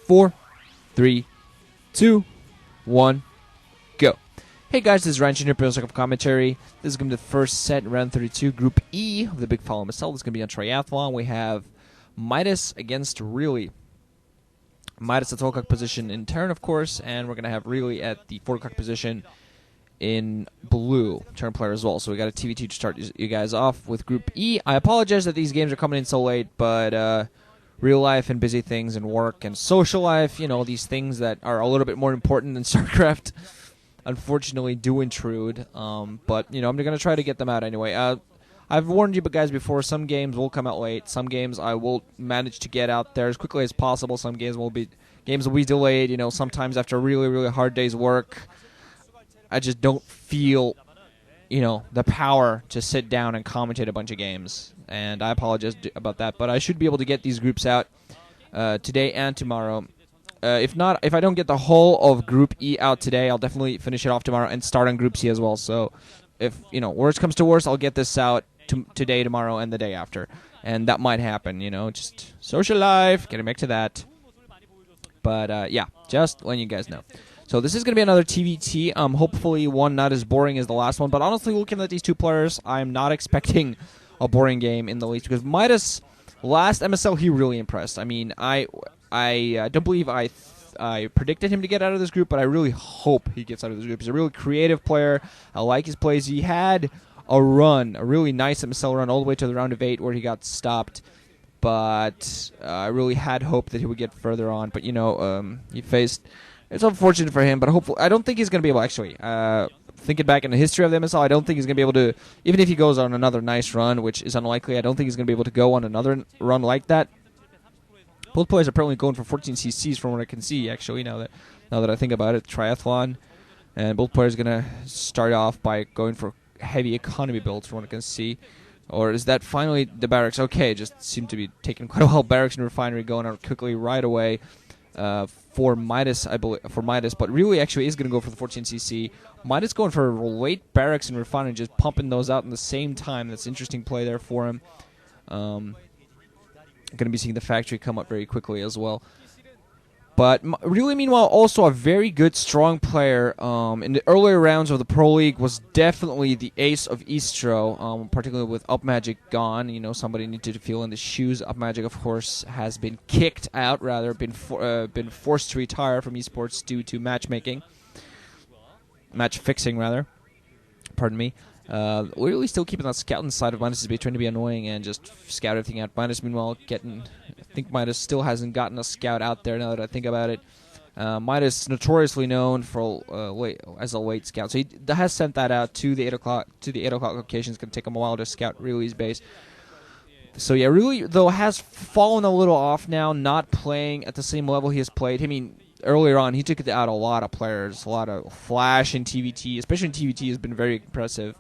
4, 3, 2, 1, go. Hey guys, this is Ryan here, Second Commentary. This is going to be the first set in round 32, Group E of the Bigfile MSL. This is going to be on Triathlon. We have Midas against Really. Midas at the 12 o'clock position in Terran, of course, and we're going to have Really at the 4 o'clock position in blue, Terran player as well. So we got a TVT to start you guys off with Group E. I apologize that these games are coming in so late, but real life and busy things and work and social life, you know, these things that are a little bit more important than StarCraft, unfortunately do intrude. But, you know, I'm going to try to get them out anyway. I've warned you guys before, some games will come out late. Some games I will manage to get out there as quickly as possible. Some games will be delayed, you know, sometimes after a really, really hard day's work. I just don't feel, you know, the power to sit down and commentate a bunch of games. And I apologize about that, but I should be able to get these groups out today and tomorrow. If I don't get the whole of Group E out today, I'll definitely finish it off tomorrow and start on Group C as well. So if, you know, worst comes to worst, I'll get this out today, tomorrow, and the day after. And that might happen, you know, just social life, getting back to that. But, yeah, just letting you guys know. So this is going to be another TVT, hopefully one not as boring as the last one. But honestly, looking at these two players, I'm not expecting a boring game in the least. Because Midas, last MSL, he really impressed. I mean, I don't believe I predicted him to get out of this group, but I really hope he gets out of this group. He's a really creative player. I like his plays. He had a run, a really nice MSL run all the way to the round of 8 where he got stopped. But I really had hope that he would get further on. But, you know, he faced... It's unfortunate for him, but hopefully, I don't think he's going to be able, actually, thinking back in the history of the MSL, I don't think he's going to be able to, even if he goes on another nice run, which is unlikely, I don't think he's going to be able to go on another run like that. Both players are apparently going for 14 CCs from what I can see, actually, now that I think about it, Triathlon. And both players are going to start off by going for heavy economy builds from what I can see. Or is that finally the barracks? Okay, just seemed to be taking quite a while. Barracks and refinery going out quickly right away. For Midas, I believe, but really actually is going to go for the 14cc. Midas going for late barracks and refinery, just pumping those out in the same time. That's an interesting play there for him. Going to be seeing the factory come up very quickly as well. But really, meanwhile, also a very good, strong player in the earlier rounds of the Pro League was definitely the ace of Istro, particularly with Up Magic gone. You know, somebody needed to fill in the shoes. Up Magic, of course, has been kicked out, been forced to retire from esports due to match fixing, rather. Pardon me. We're really still keeping that scout inside of Midas' base, trying to be annoying and just scout everything out. Midas, meanwhile, I think Midas still hasn't gotten a scout out there now that I think about it. Midas notoriously known for as a late scout, so he has sent that out to the 8 o'clock location. It's going to take him a while to scout Really's base. So yeah, Really though has fallen a little off now, not playing at the same level he has played. I mean, earlier on he took out a lot of players, a lot of Flash and TVT, especially in TVT has been very impressive.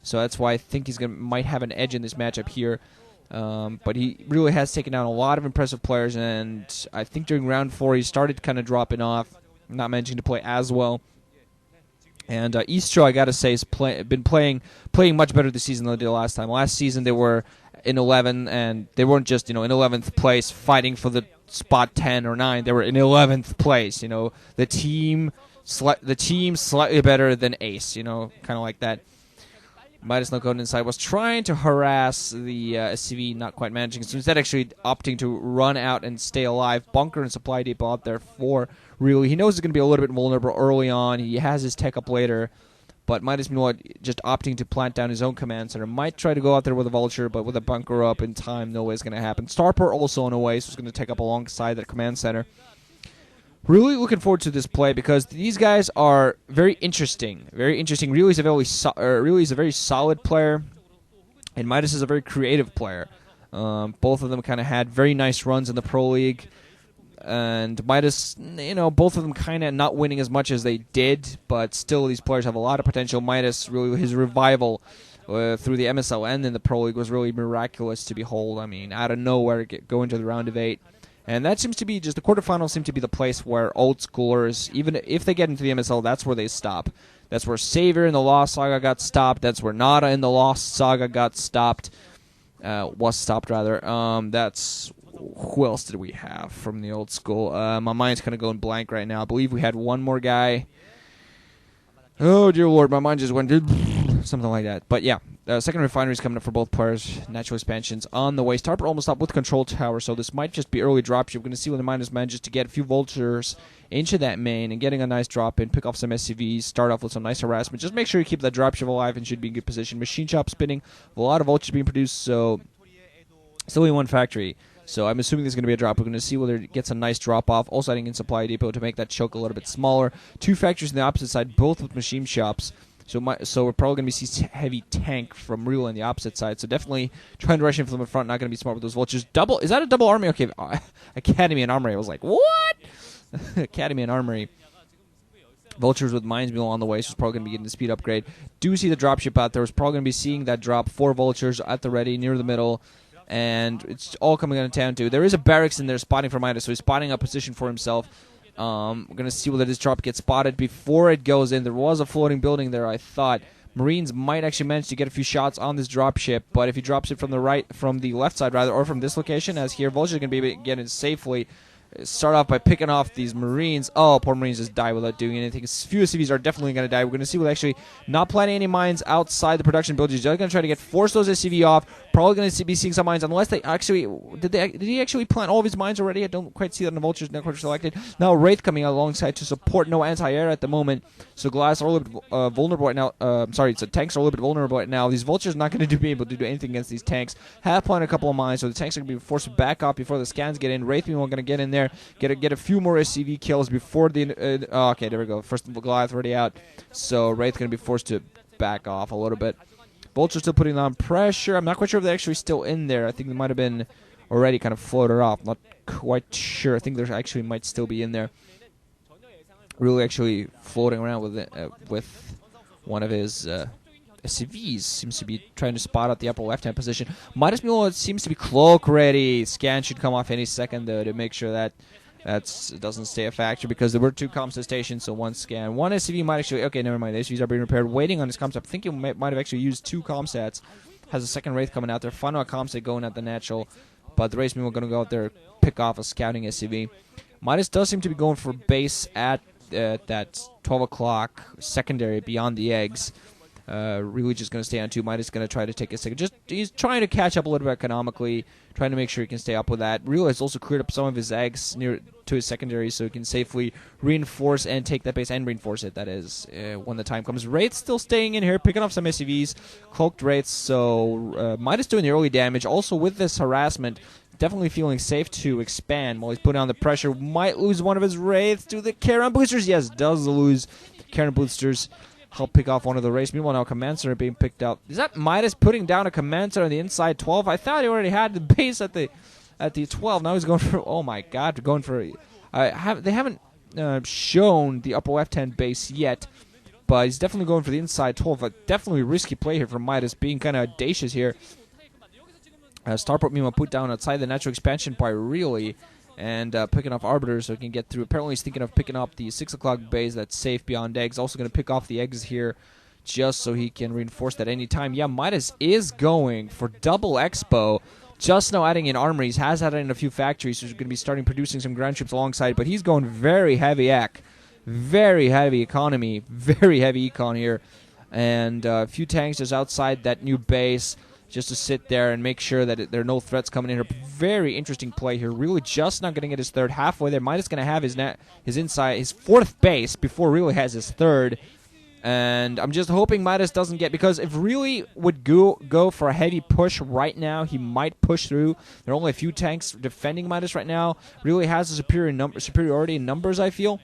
So that's why I think might have an edge in this matchup here. But he really has taken down a lot of impressive players, and I think during round 4 he started kind of dropping off, not managing to play as well. And Istro, I gotta say, has been playing much better this season than they did last time. Last season they were in 11, and they weren't just, you know, in 11th place fighting for the spot 10 or 9. They were in 11th place. You know, the team slightly better than Ace. You know, kind of like that. Midas not going inside, was trying to harass the SCV, not quite managing. So instead actually opting to run out and stay alive. Bunker and supply depot out there for Really. He knows he's going to be a little bit vulnerable early on. He has his tech up later. But Midas, meanwhile, just opting to plant down his own command center. Might try to go out there with a vulture, but with a bunker up in time, no way it's going to happen. Starport also on the way, so it's going to take up alongside that command center. Really looking forward to this play because these guys are very interesting. Very interesting. Really is a very solid player, and Midas is a very creative player. Both of them kind of had very nice runs in the Pro League, and Midas, you know, both of them kind of not winning as much as they did, but still these players have a lot of potential. Midas, really, his revival through the MSL and in the Pro League was really miraculous to behold. I mean, out of nowhere, go into the round of 8. And that seems to be just the quarterfinals seem to be the place where old schoolers, even if they get into the MSL, that's where they stop. That's where Savior in the Lost Saga got stopped. That's where Nada in the Lost Saga got stopped. Was stopped rather. That's who else did we have from the old school? My mind's kind of going blank right now. I believe we had one more guy. Oh, dear Lord, my mind just went something like that. But yeah, second refinery is coming up for both players. Natural expansions on the way. Starport almost up with control tower, so this might just be early dropship. We're going to see whether Midas manages to get a few vultures into that main and getting a nice drop in, pick off some SCVs, start off with some nice harassment. Just make sure you keep that dropship alive and should be in good position. Machine shop spinning, a lot of vultures being produced, so still only one factory. So I'm assuming there's going to be a drop. We're going to see whether it gets a nice drop-off. Also adding in supply depot to make that choke a little bit smaller. Two factories on the opposite side, both with machine shops. So we're probably going to see heavy tank from Real on the opposite side. So definitely trying to rush in from the front. Not going to be smart with those vultures. Double, is that a double armory? Okay, Academy and Armory. I was like, what? Academy and Armory. Vultures with mines below on the way, so it's probably going to be getting the speed upgrade. Do see the dropship out there. It's probably going to be seeing that drop. 4 vultures at the ready, near the middle. And it's all coming out of town, too. There is a barracks in there spotting for Midas, so he's spotting a position for himself. We're going to see whether this drop gets spotted before it goes in. There was a floating building there, I thought. Marines might actually manage to get a few shots on this dropship, but if he drops it from the left side, rather, or from this location, as here, Vulture's going to be able to get in safely. Start off by picking off these Marines. Oh, poor Marines just die without doing anything. A few SCVs are definitely going to die. We're going to see with actually not planting any mines outside the production buildings. He's just going to try to force those SCV off. Probably going to be seeing some mines unless they actually... Did he actually plant all of his mines already? I don't quite see that in the Vultures. Not quite selected. Now Wraith coming out alongside to support. No anti-air at the moment. So Glass are a little bit vulnerable right now. So tanks are a little bit vulnerable right now. These Vultures are not going to be able to do anything against these tanks. Have planted a couple of mines, so the tanks are going to be forced back off before the scans get in. Wraith meanwhile going to get in there. Get a few more SCV kills before the... okay, there we go. First Goliath already out. So Wraith going to be forced to back off a little bit. Vulture still putting on pressure. I'm not quite sure if they're actually still in there. I think they might have been already kind of floated off. Not quite sure. I think there actually might still be in there. Really actually floating around with one of his SCVs. Seems to be trying to spot out the upper left-hand position. Midas Mule seems to be cloak ready. Scan should come off any second, though, to make sure that doesn't stay a factor, because there were 2 comms stations, so 1 scan. 1 SCV might actually... Okay, never mind. The SCVs are being repaired. Waiting on his comms. I think he might have actually used 2 comsats. Has a second Wraith coming out there. Final comsat going at the natural, but the Wraith Mule going to go out there, pick off a scouting SCV. Midas does seem to be going for base at that 12 o'clock secondary beyond the eggs. Really just going to stay on 2. Midas going to try to take a second. He's trying to catch up a little bit economically, trying to make sure he can stay up with that. Real has also cleared up some of his eggs near to his secondary, so he can safely reinforce and take that base and reinforce it, that is, when the time comes. Wraith still staying in here, picking up some SCVs, cloaked Wraiths, so Midas doing the early damage. Also with this harassment, definitely feeling safe to expand while he's putting on the pressure. Might lose one of his Wraiths to the Terran boosters. Yes, does lose Terran boosters. Help pick off one of the Wraiths. Meanwhile, now Command Center being picked up. Is that Midas putting down a Command Center on the inside 12? I thought he already had the base at the 12. Now he's going for... Oh my god, going for... they haven't shown the upper left-hand base yet, but he's definitely going for the inside 12. A definitely risky play here from Midas, being kind of audacious here. Starport meanwhile put down outside the natural expansion by really... and picking off Arbiters so he can get through. Apparently he's thinking of picking up the 6 o'clock base that's safe beyond eggs. Also going to pick off the eggs here just so he can reinforce that any time. Yeah, Midas is going for double expo. Just now adding in armories. Has added in a few factories, so he's going to be starting producing some ground troops alongside. But he's going very heavy ec. Very heavy economy. Very heavy econ here. And a few tanks just outside that new base, just to sit there and make sure that there are no threats coming in here. Very interesting play here. Really just not going to get his third. Halfway there. Midas going to have his 4th base before really has his 3rd. And I'm just hoping Midas doesn't get... Because if really would go for a heavy push right now, he might push through. There are only a few tanks defending Midas right now. Really has a superiority in numbers, I feel.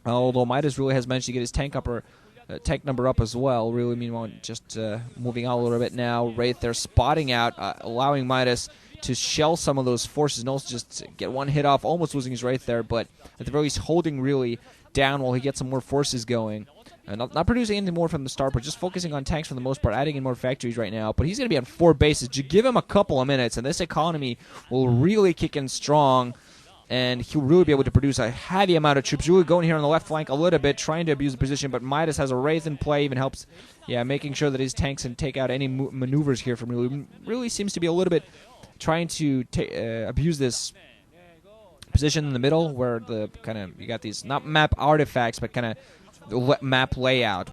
Although Midas really has managed to get his tank number up as well. Really, meanwhile, just moving out a little bit now. Wraith there spotting out, allowing Midas to shell some of those forces and also just get one hit off, almost losing his Wraith there, but at the very least holding really down while he gets some more forces going. Not producing anything more from the start, but just focusing on tanks for the most part, adding in more factories right now. But he's going to be on 4 bases. Just give him a couple of minutes, and this economy will really kick in strong. And he'll really be able to produce a heavy amount of troops. Really going here on the left flank a little bit, trying to abuse the position. But Midas has a Wraith in play, even helps, making sure that his tanks can take out any maneuvers here from really seems to be a little bit trying to abuse this position in the middle where the kind of you got these not map artifacts but kind of the map layout